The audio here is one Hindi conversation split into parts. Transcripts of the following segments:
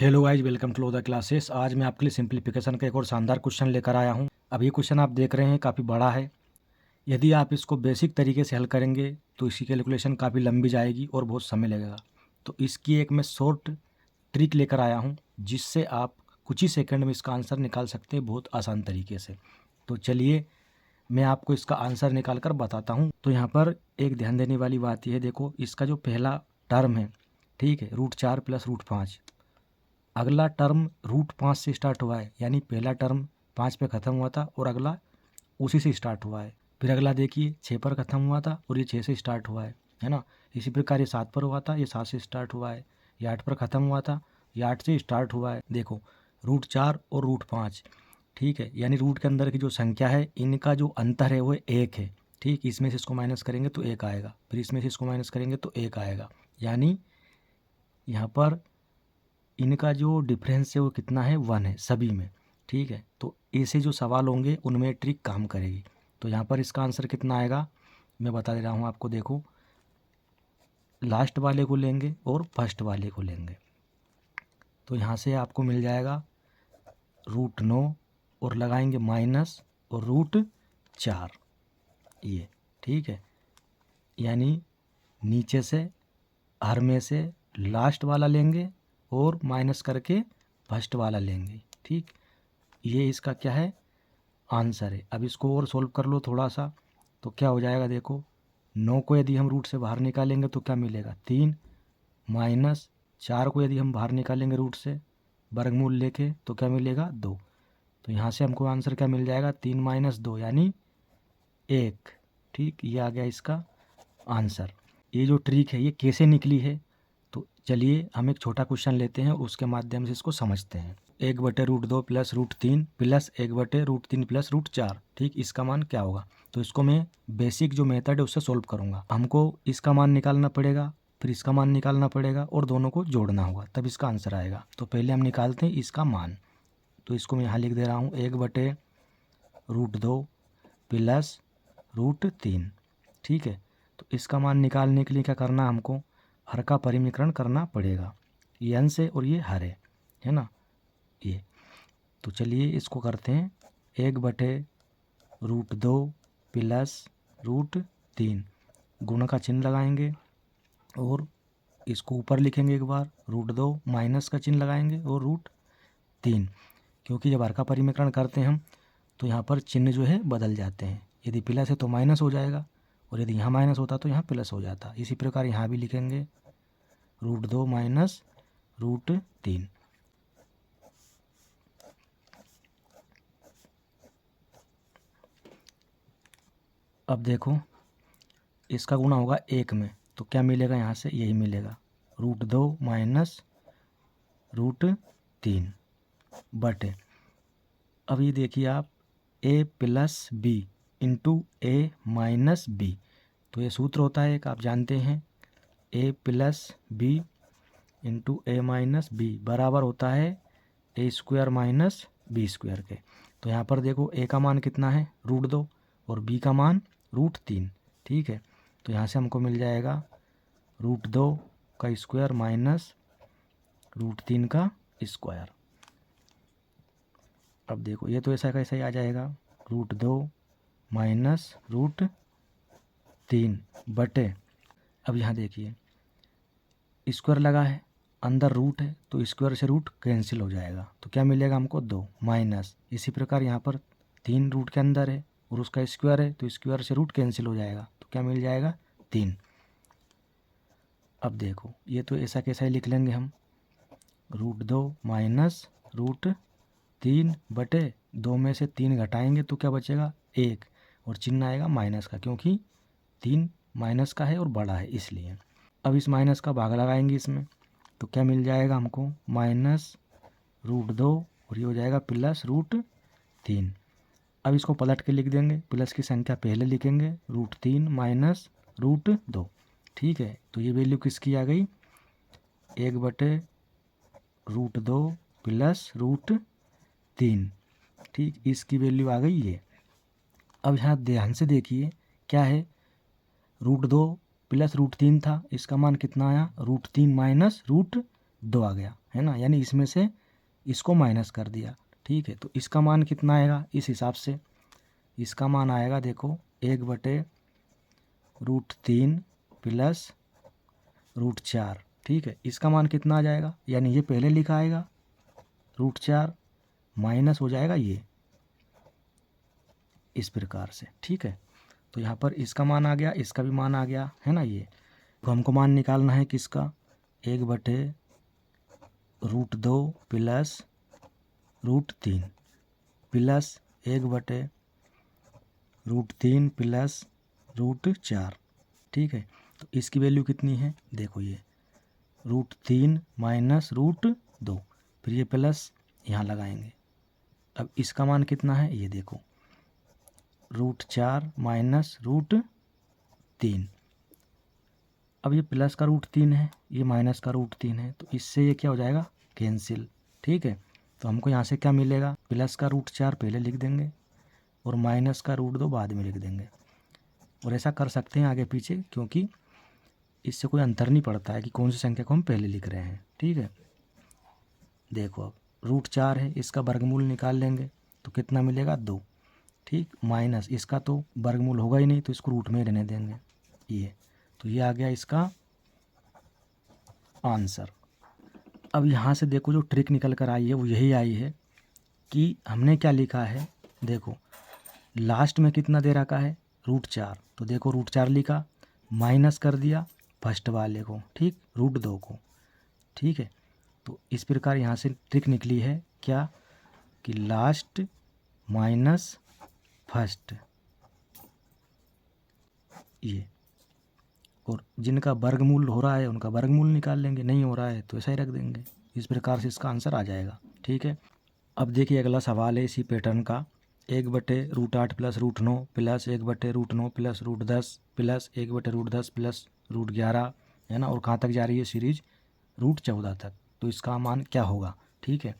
Hello guys, welcome to the classes. आज मैं आपके लिए सिंप्लीफिकेशन का एक और शानदार क्वेश्चन लेकर आया हूं। अब ये क्वेश्चन आप देख रहे हैं काफ़ी बड़ा है। यदि आप इसको बेसिक तरीके से हल करेंगे तो इसकी कैलकुलेशन काफ़ी लंबी जाएगी और बहुत समय लगेगा। तो इसकी एक मैं शॉर्ट ट्रिक लेकर आया हूँ जिससे आप कुछ ही सेकंड में इसका आंसर निकाल सकते हैं बहुत आसान तरीके से। तो चलिए मैं आपको इसका आंसर निकाल कर बताता हूँ। तो यहाँ पर एक ध्यान देने वाली बात यह है, देखो इसका जो पहला टर्म है, ठीक है, √4 + √5। अगला टर्म √5 से स्टार्ट हुआ है, यानी पहला टर्म 5 पे ख़त्म हुआ था और अगला उसी से स्टार्ट हुआ है। फिर अगला देखिए 6 पर ख़त्म हुआ था और ये 6 से स्टार्ट हुआ है ना। इसी प्रकार ये 7 पर हुआ था, ये 7 से स्टार्ट हुआ है। ये 8 पर ख़त्म हुआ था, ये 8 से स्टार्ट हुआ है। देखो √4 और √5, ठीक है, यानी रूट के अंदर की जो संख्या है इनका जो अंतर है वो 1 है। ठीक, इसमें से इसको माइनस करेंगे तो 1 आएगा, फिर इसमें से इसको माइनस करेंगे तो 1 आएगा, यानी यहाँ पर इनका जो डिफरेंस है वो कितना है, 1 है सभी में। ठीक है, तो ऐसे जो सवाल होंगे उनमें ट्रिक काम करेगी। तो यहाँ पर इसका आंसर कितना आएगा मैं बता दे रहा हूँ आपको। देखो लास्ट वाले को लेंगे और फर्स्ट वाले को लेंगे तो यहाँ से आपको मिल जाएगा √9 और लगाएंगे माइनस और √4 ये। ठीक है, यानी नीचे से हर में से लास्ट वाला लेंगे और माइनस करके फर्स्ट वाला लेंगे। ठीक, ये इसका क्या है, आंसर है। अब इसको और सोल्व कर लो थोड़ा सा, तो क्या हो जाएगा, देखो 9 को यदि हम रूट से बाहर निकालेंगे तो क्या मिलेगा, 3, माइनस 4 को यदि हम बाहर निकालेंगे रूट से वर्गमूल लेके तो क्या मिलेगा, 2। तो यहाँ से हमको आंसर क्या मिल जाएगा, 3 - 2 यानी 1। ठीक, ये आ गया इसका आंसर। ये जो ट्रिक है ये कैसे निकली है, तो चलिए हम एक छोटा क्वेश्चन लेते हैं, उसके माध्यम से इसको समझते हैं। 1/√2 + √3 + 1/√3 + √4। ठीक, इसका मान क्या होगा, तो इसको मैं बेसिक जो मेथड है उससे सोल्व करूंगा। हमको इसका मान निकालना पड़ेगा, फिर इसका मान निकालना पड़ेगा और दोनों को जोड़ना होगा, तब इसका आंसर आएगा। तो पहले हम निकालते हैं इसका मान। तो इसको मैं यहाँ लिख दे रहा हूँ, 1/√2 + √3। ठीक है, तो इसका मान निकालने के लिए क्या करना है, हमको हर का परिमीकरण करना पड़ेगा। ये अंश है और ये हर है ना, ये। तो चलिए इसको करते हैं, 1/√2 + √3, गुण का चिन्ह लगाएंगे और इसको ऊपर लिखेंगे एक बार, √2 माइनस का चिन्ह लगाएंगे और √3, क्योंकि जब हर का परिमीकरण करते हैं हम तो यहाँ पर चिन्ह जो है बदल जाते हैं। यदि प्लस है तो माइनस हो जाएगा और यदि यहाँ माइनस होता तो यहाँ प्लस हो जाता। इसी प्रकार यहाँ भी लिखेंगे √2 माइनस √3। अब देखो इसका गुणा होगा 1 में तो क्या मिलेगा, यहाँ से यही मिलेगा, √2 माइनस √3 बटे। अब ये देखिए आप, a + b × a - b, तो ये सूत्र होता है एक, आप जानते हैं, a + b × a - b बराबर होता है a² - b² के। तो यहाँ पर देखो a का मान कितना है, √2 और b का मान √3। ठीक है, तो यहाँ से हमको मिल जाएगा √2 का स्क्वायर माइनस √3 का स्क्वायर। अब देखो ये तो ऐसा कैसा ही आ जाएगा, √2 माइनस √3 बटे। अब यहाँ देखिए स्क्वायर लगा है, अंदर रूट है तो स्क्वायर से रूट कैंसिल हो जाएगा, तो क्या मिलेगा हमको, 2 माइनस। इसी प्रकार यहाँ पर 3 रूट के अंदर है और उसका स्क्वायर है तो स्क्वायर से रूट कैंसिल हो जाएगा, तो क्या मिल जाएगा, 3। अब देखो ये तो ऐसा कैसा ही लिख लेंगे हम, √2 माइनस √3 बटे 2 में से 3 घटाएंगे तो क्या बचेगा, 1, और चिन्ह आएगा माइनस का, क्योंकि 3 माइनस का है और बड़ा है इसलिए। अब इस माइनस का भाग लगाएंगे इसमें तो क्या मिल जाएगा हमको, माइनस √2 और ये हो जाएगा प्लस √3। अब इसको पलट के लिख देंगे, प्लस की संख्या पहले लिखेंगे, √3 माइनस √2। ठीक है, तो ये वैल्यू किसकी आ गई, 1/√2 + √3। ठीक, इसकी वैल्यू आ गई ये। अब यहाँ ध्यान से देखिए क्या है, √2 + √3 था, इसका मान कितना आया, √3 माइनस √2 आ गया। है ना, यानी इसमें से इसको माइनस कर दिया। ठीक है, तो इसका मान कितना आएगा इस हिसाब से, इसका मान आएगा देखो 1/√3 प्लस √4। ठीक है, इसका मान कितना आ जाएगा, यानी ये पहले लिखा आएगा √4 माइनस हो जाएगा ये इस प्रकार से। ठीक है, तो यहाँ पर इसका मान आ गया, इसका भी मान आ गया, है ना। ये तो हमको मान निकालना है किसका, 1/√2 प्लस √3 प्लस 1/√3 प्लस √4। ठीक है, तो इसकी वैल्यू कितनी है, देखो ये √3 माइनस √2, फिर ये प्लस यहाँ लगाएंगे। अब इसका मान कितना है, ये देखो √4 माइनस √3। अब ये प्लस का √3 है, ये माइनस का √3 है, तो इससे ये क्या हो जाएगा, कैंसिल। ठीक है, तो हमको यहाँ से क्या मिलेगा, प्लस का √4 पहले लिख देंगे और माइनस का √2 बाद में लिख देंगे। और ऐसा कर सकते हैं आगे पीछे, क्योंकि इससे कोई अंतर नहीं पड़ता है कि कौन सी संख्या को हम पहले लिख रहे हैं। ठीक है, देखो अब √4 है, इसका वर्गमूल निकाल लेंगे तो कितना मिलेगा, 2। ठीक, माइनस इसका तो वर्गमूल होगा ही नहीं, तो इसको रूट में रहने देंगे ये, तो ये आ गया इसका आंसर। अब यहाँ से देखो जो ट्रिक निकल कर आई है वो यही आई है कि हमने क्या लिखा है, देखो लास्ट में कितना दे रखा है, √4, तो देखो √4 लिखा, माइनस कर दिया फर्स्ट वाले को, ठीक, √2 को। ठीक है, तो इस प्रकार यहाँ से ट्रिक निकली है क्या, कि लास्ट माइनस फर्स्ट, ये, और जिनका वर्गमूल हो रहा है उनका वर्गमूल निकाल लेंगे, नहीं हो रहा है तो ऐसा ही रख देंगे। इस प्रकार से इसका आंसर आ जाएगा। ठीक है, अब देखिए अगला सवाल है इसी पैटर्न का, 1/√8 plus √9 plus 1/√9 plus √10 plus 1/√10 plus √11, है ना, और कहाँ तक जा रही है सीरीज, √14 तक। तो इसका मान क्या होगा। ठीक है,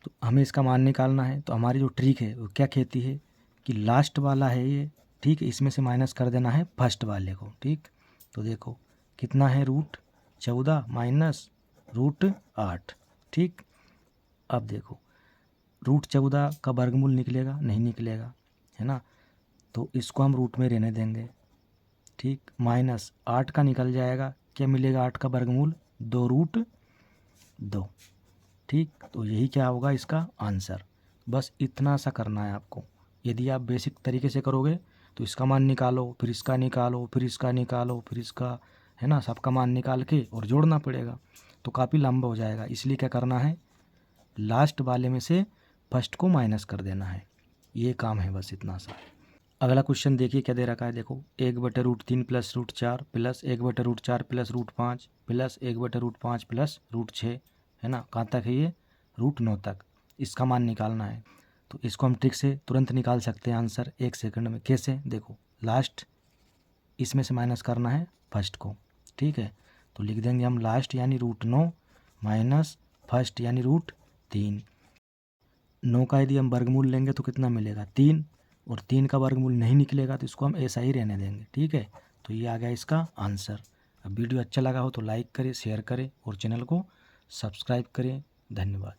तो हमें इसका मान निकालना है, तो हमारी जो ट्रिक है वो क्या कहती है कि लास्ट वाला है ये, ठीक है, इसमें से माइनस कर देना है फर्स्ट वाले को। ठीक, तो देखो कितना है, √14 माइनस √8। ठीक, अब देखो √14 का वर्गमूल निकलेगा, नहीं निकलेगा, है ना, तो इसको हम रूट में रहने देंगे। ठीक, माइनस 8 का निकल जाएगा, क्या मिलेगा 8 का वर्गमूल, 2√2। ठीक, तो यही क्या होगा इसका आंसर। बस इतना सा करना है आपको। यदि आप बेसिक तरीके से करोगे तो इसका मान निकालो, फिर इसका निकालो, फिर इसका निकालो, फिर इसका, है ना, सबका मान निकाल के और जोड़ना पड़ेगा, तो काफ़ी लंबा हो जाएगा। इसलिए क्या करना है, लास्ट वाले में से फर्स्ट को माइनस कर देना है, ये काम है, बस इतना सा। अगला क्वेश्चन देखिए क्या दे रखा है, देखो 1/√3 plus √4 plus 1/√4 plus √5 plus 1/√5 plus √6, है ना, कहाँ तक है ये, √9 तक। इसका मान निकालना है, तो इसको हम ट्रिक से तुरंत निकाल सकते हैं आंसर 1 सेकंड में। कैसे, देखो लास्ट इसमें से माइनस करना है फर्स्ट को। ठीक है, तो लिख देंगे हम लास्ट यानी √9 माइनस फर्स्ट यानी √3। 9 का यदि हम वर्गमूल लेंगे तो कितना मिलेगा, 3, और 3 का वर्गमूल नहीं निकलेगा तो इसको हम ऐसा ही रहने देंगे। ठीक है, तो ये आ गया इसका आंसर। अब वीडियो अच्छा लगा हो तो लाइक करें, शेयर करें और चैनल को सब्सक्राइब करें। धन्यवाद।